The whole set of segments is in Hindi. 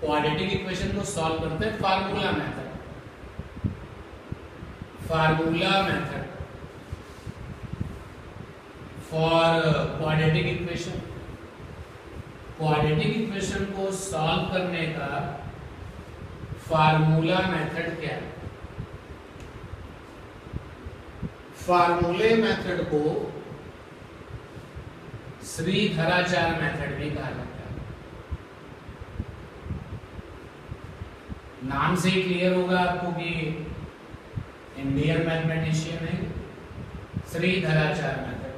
क्वाड्रेटिक इक्वेशन को सॉल्व करते हैं formula method. Formula method for quadratic equation. Quadratic equation को सॉल्व करने का फार्मूला मेथड क्या है? फार्मूले मेथड को श्रीधराचार्य मेथड भी कहा जाता है। नाम से ही क्लियर होगा आपको कि इंडियन मैथमेटिशियन है श्रीधराचार्य मेथड।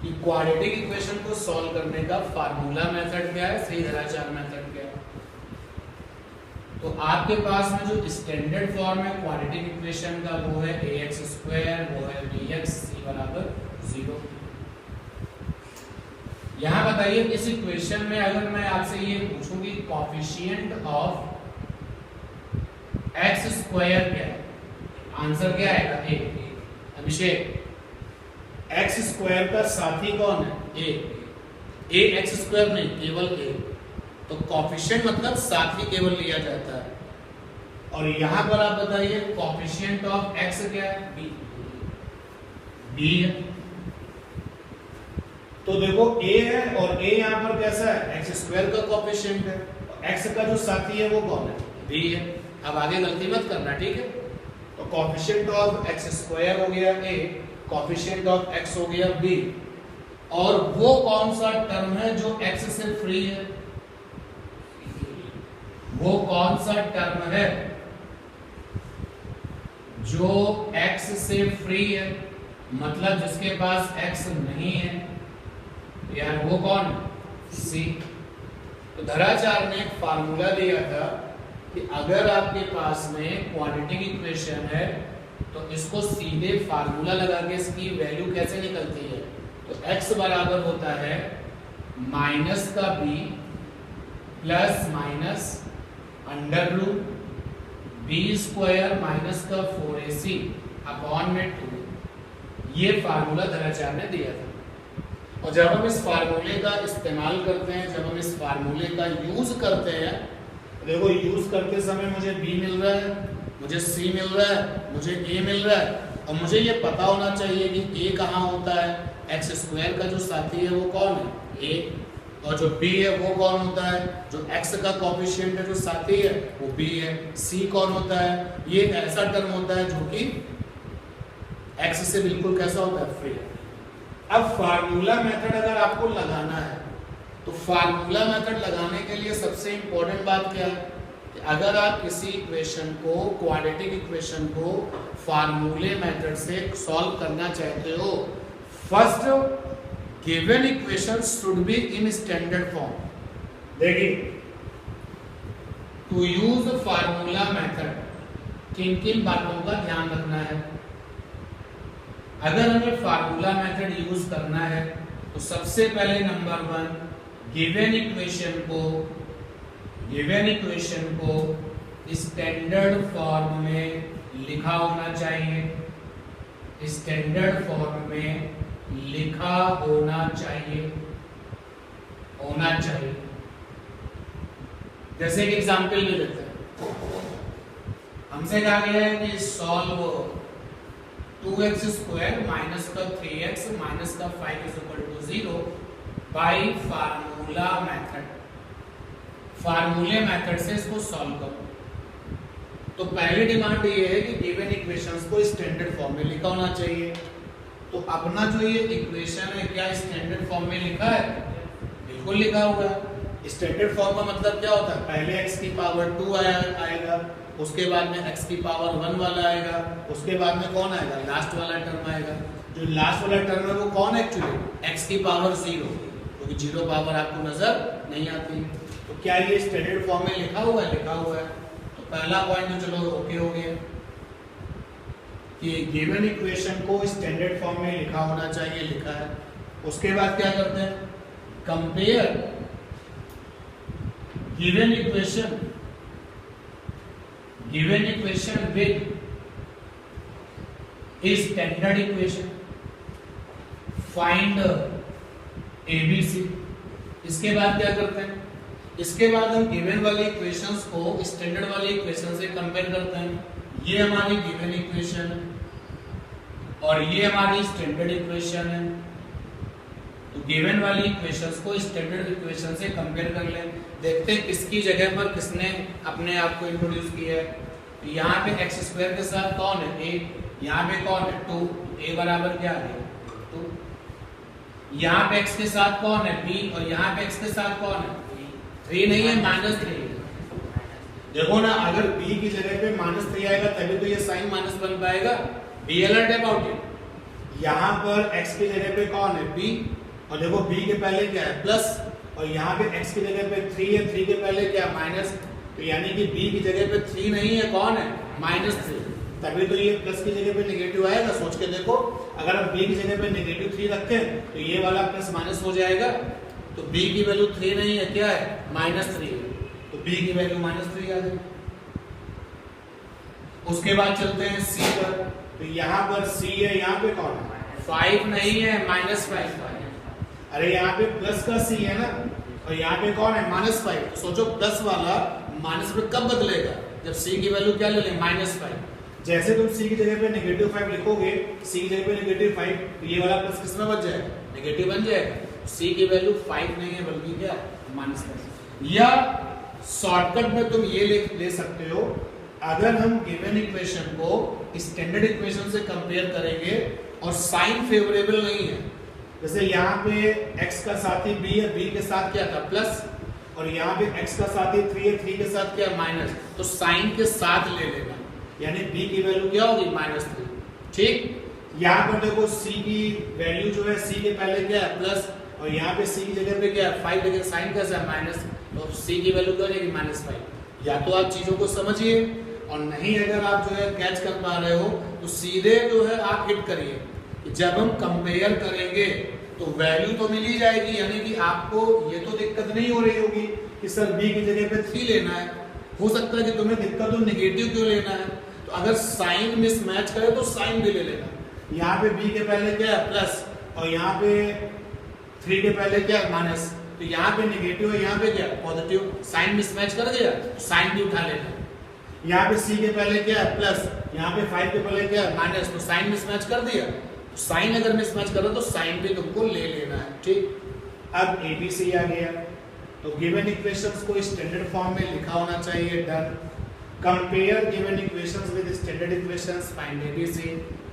कि क्वाड्रेटिक इक्वेशन को सॉल्व करने का फार्मूला मेथड क्या है, श्रीधराचार्य मेथड क्या है। तो आपके पास में जो स्टैंडर्ड फॉर्म है क्वाड्रेटिक इक्वेशन का वो है ax², वो है bx c बराबर 0। यहां बताइए इस इक्वेशन में अगर मैं आपसे ये पूछूं कि कोएफिशिएंट ऑफ x² क्या है, आंसर क्या आएगा? a। अभिषेक, x² का साथी कौन है? a x² नहीं, केवल a। तो कोएफिशिएंट मतलब साथी केवल लिया जाता है। और यहां पर आप बताइए कोएफिशिएंट ऑफ x क्या है? b है। तो देखो a है और a यहां पर कैसा है? x² का कोएफिशिएंट है। x का जो साथी है वो कौन है? b है। अब आगे गलती मत करना, ठीक है? तो कोएफिशिएंट ऑफ x² हो गया a, कोएफिशिएंट ऑफ x हो गया b। और वो कौन सा टर्म है जो x से फ्री है? वो कौन सा टर्म है जो x से फ्री है, मतलब जिसके पास x नहीं है यार, वो कौन? c। तो धराचार्य ने एक फार्मूला दिया था कि अगर आपके पास में क्वाड्रेटिक इक्वेशन है तो इसको सीधे फार्मूला लगा के इसकी वैल्यू कैसे निकलती है? तो x बराबर होता है माइनस का b plus minus under root b² minus का 4ac अपॉन में 2। ये फार्मूला धराचार्य ने दिया था। और जब हम इस फार्मूले का इस्तेमाल करते हैं, जब हम इस फार्मूले का यूज करते हैं, देखो यूज करते समय मुझे b मिल रहा है, मुझे c मिल रहा है, मुझे a मिल रहा है। और मुझे ये पता होना चाहिए कि a कहाँ होता है। x² का जो साथी है वो कौन है? a। और जो b है वो कौन होता है? जो x का कोएफिशिएंट है जो साथी है वो b है। c कौन होता है? ये ऐसा टर्म होता है जो कि x से बिल्कुल कैसा होता है? फ्री। अब फार्मूला मेथड अगर आपको लगाना है तो फार्मूला मेथड लगाने के लिए सबसे इंपॉर्टेंट बात क्या है कि अगर आप किसी इक्वेशन को, क्वाड्रेटिक इक्वेशन को फार्मूले मेथड से सॉल्व करना चाहते हो, first given equation should be in standard form। देखिए, to use formula method किन किन बातों का ध्यान रखना है। अगर हमें फार्मूला मेथड यूज करना है तो सबसे पहले नंबर 1 गिवन इक्वेशन को स्टैंडर्ड फॉर्म में लिखा होना चाहिए। स्टैंडर्ड फॉर्म में लिखा होना चाहिए। जैसे एक एग्जांपल ले लेते हैं। हमसे कहा गया है कि सॉल्व 2x² माइनस का 3x माइनस का 5 = 0 बाय फार्मूला मेथड। फार्मूले मेथड से इसको सॉल्व करो। तो पहली डिमांड ये है कि गिवन इक्वेशंस को स्टैंडर्ड फॉर्म में लिखा होना चाहिए। तो अपना जो ये इक्वेशन है क्या स्टैंडर्ड फॉर्म में लिखा है? बिल्कुल लिखा हुआ है। स्टैंडर्ड फॉर्म का मतलब क्या होता है? पहले x की पावर 2 आएगा, उसके बाद में x की पावर 1 वाला आएगा, उसके बाद में कौन आएगा? लास्ट वाला टर्म आएगा। जो लास्ट वाला टर्म है वो कौन है एक्चुअली? x की पावर 0, क्योंकि 0 पावर आपको नजर नहीं आती। तो क्या ये स्टैंडर्ड फॉर्म में लिखा हुआ है? लिखा हुआ है। तो पहला पॉइंट तो चलो ओके हो गया कि गिवन इक्वेशन को स्टैंडर्ड फॉर्म में लिखा होना चाहिए, लिखा है। उसके बाद क्या करते हैं? Compare given equation with standard equation, find ABC। इसके बाद क्या करते हैं? इसके बाद हम गिवन वाली इक्वेशंस को स्टैंडर्ड वाली इक्वेशन से कंपेयर करते हैं। ये हमारी गिवन इक्वेशन है और ये हमारी स्टैंडर्ड इक्वेशन है। तो गिवन वाली इक्वेशंस को स्टैंडर्ड इक्वेशन से कंपेयर कर लें, देखते हैं किसकी जगह पर किसने अपने आप को इंट्रोड्यूस किया है। तो यहाँ पे एक्स स्क्वायर के साथ कौन है? ए। यहाँ पे कौन है? 2। ए बराबर क्या है? 2। यहाँ पे एक्स के साथ कौन है? बी। और यहाँ पे एक्स के साथ कौन है? 3 नहीं है, -3। देखो ना, अगर b की जगह पे -3 आएगा तभी तो ये साइन माइनस बन पाएगा। Be alert about it. यहाँ पर x की जगह पे कौन है? b। और देखो b के पहले क्या है? प्लस। और यहाँ पे x की जगह पे 3 है, 3 के पहले क्या? माइनस। तो यानी कि b की जगह पे 3 नहीं है, कौन है? -3। तभी तो ये प्लस की जगह पे नेगेटिव आएगा। सोच के देखो, अगर हम b की जगह पे -3 रखें तो ये वाला प्लस माइनस हो जाएगा। तो b की वैल्यू 3 नहीं है, क्या है? -3 है। तो b की वैल्यू -3 आ गई। उसके बाद चलते हैं c पर। तो यहाँ पर c है, यहाँ पे कौन है? 5 नहीं है, -5। अरे यहाँ पे प्लस का c है ना, और यहाँ पे कौन है? -5। तो सोचो प्लस वाला माइनस में कब बदलेगा? जब c की वैल्यू क्या ले लें? -5। जैसे तुम c की जगह पे -5 लिखोगे, c की जगह पे -5, तो ये वाला प्लस किस में बच जाएगा? नेगेटिव बन जाएगा। c की वैल्यू 5 नहीं है बल्कि क्या? -5। या शॉर्टकट में तुम ये ले सकते हो, अगर हम गिवन इक्वेशन को स्टैंडर्ड इक्वेशन से कंपेयर करेंगे और साइन फेवरेबल नहीं है, जैसे यहाँ पे x का साथी b है, b के साथ क्या था? प्लस। और यहाँ पे x का साथी 3 है, 3 के साथ क्या? माइनस। तो साइन के साथ ले लेना, यानी b की वैल्यू क्या होगी? -3। ठीक। यहाँ पर देखो c की वैल्यू जो है, c के पहले क्या है? प्लस। और यहाँ पे c की जगह पे क्या है? 5, लेकिन साइन कैसा है? माइनस। तो c की वैल्यू क्या हो जाएगी? -5। या तो आप चीजों को समझिए, और नहीं अगर आप जो है कैच कर पा रहे हो तो सीधे जो है आप हिट करिए। जब हम कंपेयर करेंगे तो वैल्यू तो मिल ही जाएगी, यानी कि आपको ये तो दिक्कत नहीं हो रही होगी कि सर b की जगह पे 3 लेना है। हो सकता है कि तुम्हें दिक्कत हो नेगेटिव क्यों लेना है, तो अगर साइन मिसमैच करे तो साइन भी ले लेना। यहाँ पे b के पहले क्या है? प्लस। और यहाँ पे 3 के पहले क्या है? माइनस। तो यहाँ पे नेगेटिव है, यहाँ पे क्या? पॉजिटिव। साइन मिसमैच कर दिया तो साइन भी उठा लेना। यहाँ पे c के पहले क्या है? प्लस। यहाँ पे 5 के पहले क्या है? माइनस। तो साइन मिसमैच कर दिया, तो साइन अगर मिसमैच कर रहा तो साइन भी तुमको ले लेना है। ठीक। अब ABC आ गया, तो गिवन इक्वेशंस को स्टैंडर्ड फॉर्म में लिखा होना चाहिए। Done. Compare given equations with standard equations, find ABC।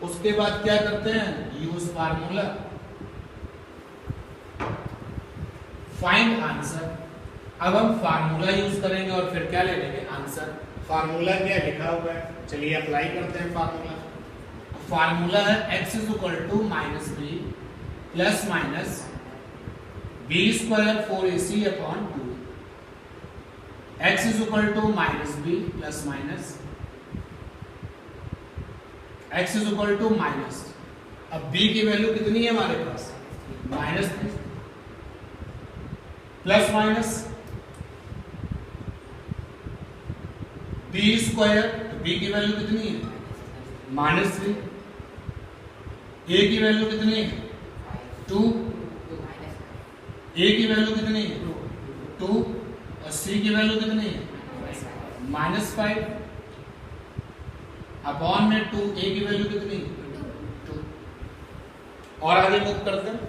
उसके बाद क्या करते हैं? Use formula, find answer. अब हम फार्मूला यूज करेंगे और फिर क्या ले लेंगे? आंसर। फार्मूला क्या लिखा हुआ है, चलिए अप्लाई करते हैं फार्मूला। फार्मूला है x is equal to -b plus minus b² 4ac upon 2। x is equal to -b plus minus x is equal to minus, अब b की वैल्यू कितनी है हमारे पास? -3 प्लस माइनस b², तो b की वैल्यू कितनी है? -3। a की वैल्यू कितनी है? 2। a की वैल्यू कितनी है? 2। और c की वैल्यू कितनी है? -5 अपॉन में 2। a की वैल्यू कितनी है? 2। और आगे मूव करते हैं।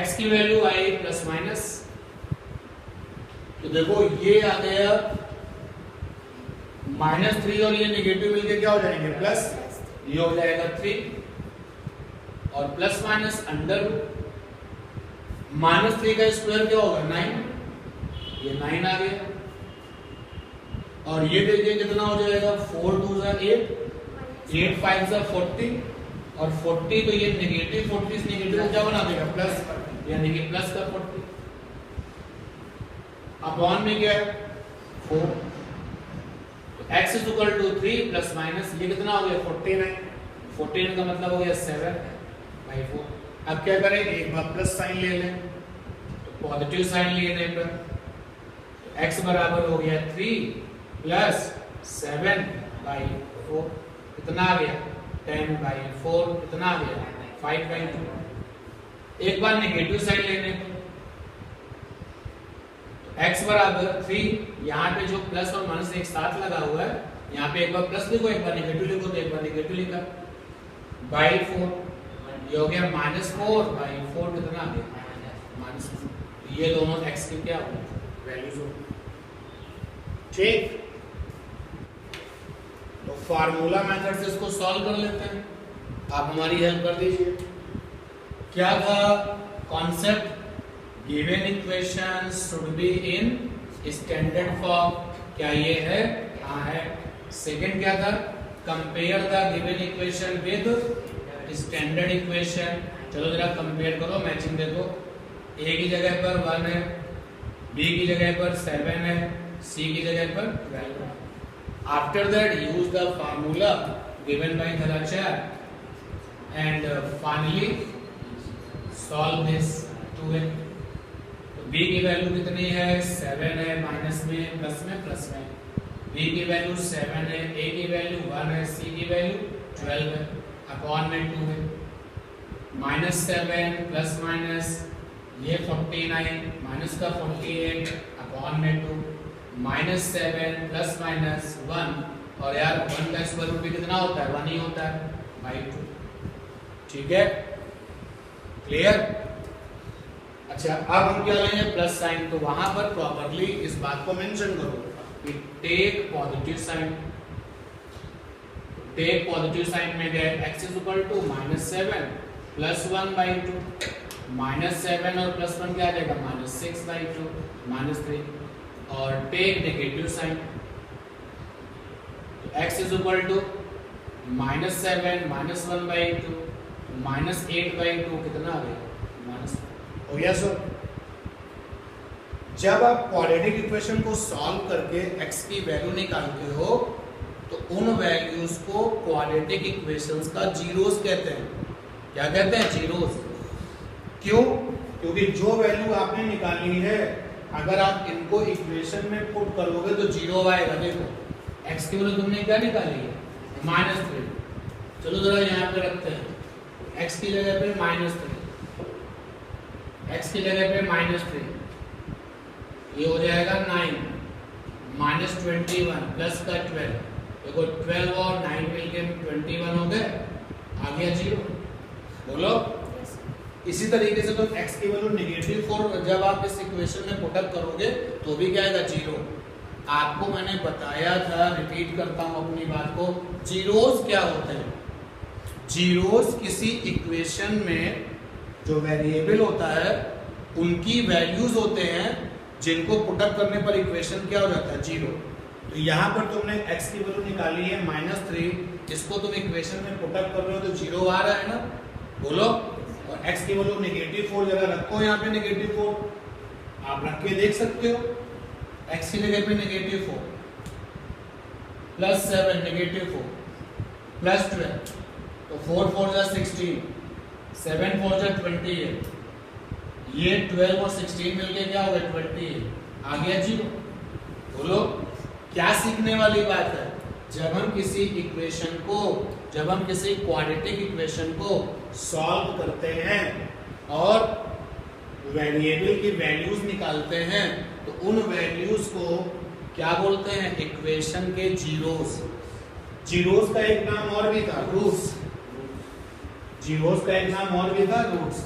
x की वैल्यू आई प्लस माइनस, तो देखो ये आ गया -3 और ये नेगेटिव मिलके क्या हो जाएंगे? प्लस। ये हो जाएगा 3 और प्लस माइनस अंडर। -3 का स्क्वायर क्या होगा? 9। ये 9 आ गया। और ये देखिए कितना हो जाएगा? 4 2 8, 8 5 40, और 40 तो ये नेगेटिव 40 नेगेटिव को क्या बना देगा? प्लस, यानी कि प्लस का 40 अपॉन में क्या है? 4। x is equal to 3 plus minus ये कितना हो गया? 49। 49 का मतलब हो गया 7/4। अब क्या करें? एक बार प्लस साइन ले लें, तो पॉजिटिव साइन लेने पर x बराबर हो गया 3 प्लस 7/4। कितना आ गया? 10/4। कितना आ गया? 5/2। एक बार नेगेटिव साइन लेने पर x बराबर 3, यहाँ पे जो प्लस और माइनस एक साथ लगा हुआ है, यहाँ पे एक बार प्लस लिखो एक बार नेगेटिव लिखो, तो एक बार नेगेटिव लिखा बाई 4, ये हो गया -4 बाई 4 कितना आ गया -4। ये दोनों x के क्या हो वैल्यूज हो। ठीक, तो फार्मूला मेथड से इसको सॉल्व कर लेते हैं। आप हमारी हेल्प कर दीजिए। क्या था concept? Given equation should be in standard form. क्या ये है? हाँ है। सेकंड क्या था? Compare the given equation with standard equation. चलो जरा कंपेयर करो, मैचिंग देखो। ए की जगह पर 1 है, बी की जगह पर 7 है, सी की जगह पर 12 है। After that use the formula given by Dharacharya and finally solve this 2a। तो b की वैल्यू कितनी है? 7 है, माइनस में प्लस में प्लस में। b की वैल्यू 7 है, a की वैल्यू 1 है, c की वैल्यू 12 है, अपॉन में 2 है। -7 प्लस माइनस ये 49 माइनस का 48 अपॉन में 2, -7 प्लस माइनस 1, और यार 1 का स्क्वायर रूट भी कितना होता है? 1 ही होता है, बाई 2। ठीक है, क्लियर? अच्छा, अब हम क्या लेंगे? Plus sign. तो वहां पर प्रॉपर्ली इस बात को मेंशन करो कि take positive sign. Take positive sign में गए x is equal to -7 plus 1 by 2। -7 और प्लस 1 क्या आ जाएगा? -6 बाई 2, -3। और take negative sign, x is equal to -7 -1 by 2 -8 by 2 कितना आ गया? माइनस हो गया सर। जब आप क्वाड्रेटिक इक्वेशन को सॉल्व करके x की वैल्यू निकालते हो तो उन वैल्यूज को क्वाड्रेटिक इक्वेशंस का जीरोस कहते हैं। क्या कहते हैं? जीरोस। क्यों? क्योंकि जो वैल्यू आपने निकाली है अगर आप इनको इक्वेशन में पुट करोगे तो जीरो आएगा। देखो x की वैल्यू तुमने क्या निकाली है? -3। चलो जरा यहाँ पे रखते हैं, x की जगह पे -3, x की जगह पे -3, ये हो जाएगा 9, -21 प्लस का 12। देखो 12 और 9 मिलके 21 हो गए, आ गया 0। बोलो। इसी तरीके से तो x की वैल्यू -4 जब आप इस इक्वेशन में पुट अप करोगे तो भी क्या आएगा? 0। आपको मैंने बताया था, रिपीट करता हूं अपनी बात को, जीरोस क्या होते हैं? जीरोस किसी इक्वेशन में जो वेरिएबल होता है उनकी वैल्यूज होते हैं जिनको पुट अप करने पर इक्वेशन क्या हो जाता है? 0। तो यहाँ पर तुमने x की वैल्यू निकाली है -3, इसको तुम इक्वेशन में पुट अप कर रहे हो तो 0 आ रहा है ना? बोलो। और x की वैल्यू -4 जगह रखो, यहाँ पे -4 आप रख के देख सकते हो। x की जगह पे -4 प्लस 7 -4 प्लस 12, तो 4 4 जा 16, 7 4 जा 28, ये 12 और 16 मिलके क्या हो गया? 28, आ गया 0। बोलो, क्या सीखने वाली बात है? जब हम किसी इक्वेशन को, जब हम किसी क्वाड्रेटिक इक्वेशन को सॉल्व करते हैं और वेरिएबल की वैल्यूज निकालते हैं तो उन वैल्यूज को क्या बोलते हैं? इक्वेशन के जीरोस। जीरोस का एक नाम और भी था, रूट्स। जीरोस का एक नाम और भी था, रूट्स।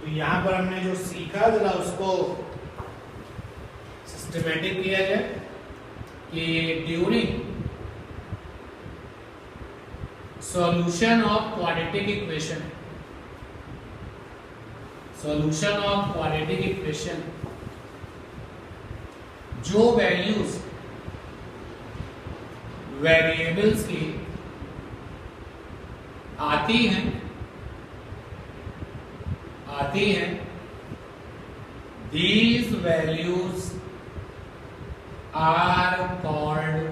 तो यहां पर हमने जो सीखा जरा उसको सिस्टमैटिक किया जाए कि during solution of quadratic equation, solution of quadratic equation, जो वैल्यूज वेरिएबल्स की आती हैं, these values are called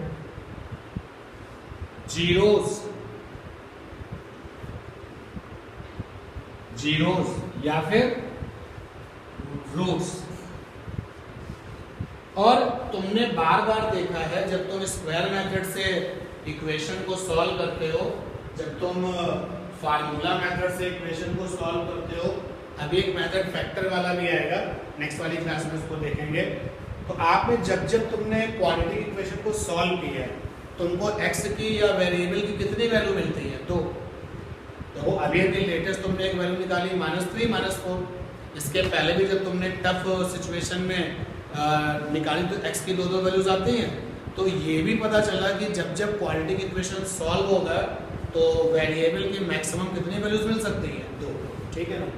zeros, zeros या फिर रूट्स। और तुमने बार बार देखा है जब तुम स्क्वायर मेथड से इक्वेशन को सॉल्व करते हो, जब तुम फार्मूला मेथड से इक्वेशन को सॉल्व करते हो, अभी एक मेथड फैक्टर वाला भी आएगा, नेक्स्ट वाली क्लास में उसको देखेंगे। तो आपने जब तुमने क्वाड्रेटिक इक्वेशन को सॉल्व किया है, तुमको x की या वेरिएबल की कितनी वैल्यू मिलती है? 2। देखो अभी लेटेस्ट तुमने एक वैल्यू निकाली -3 -4। इसके पहले भी जब तुमने टफ सिचुएशन में निकाली तो x की 2 वैल्यूज आती हैं। तो ये भी पता चला कि जब क्वाड्रेटिक इक्वेशन सॉल्व होगा तो वेरिएबल की मैक्सिमम कितनी वैल्यूज मिल सकती है? 2। ठीक है ना।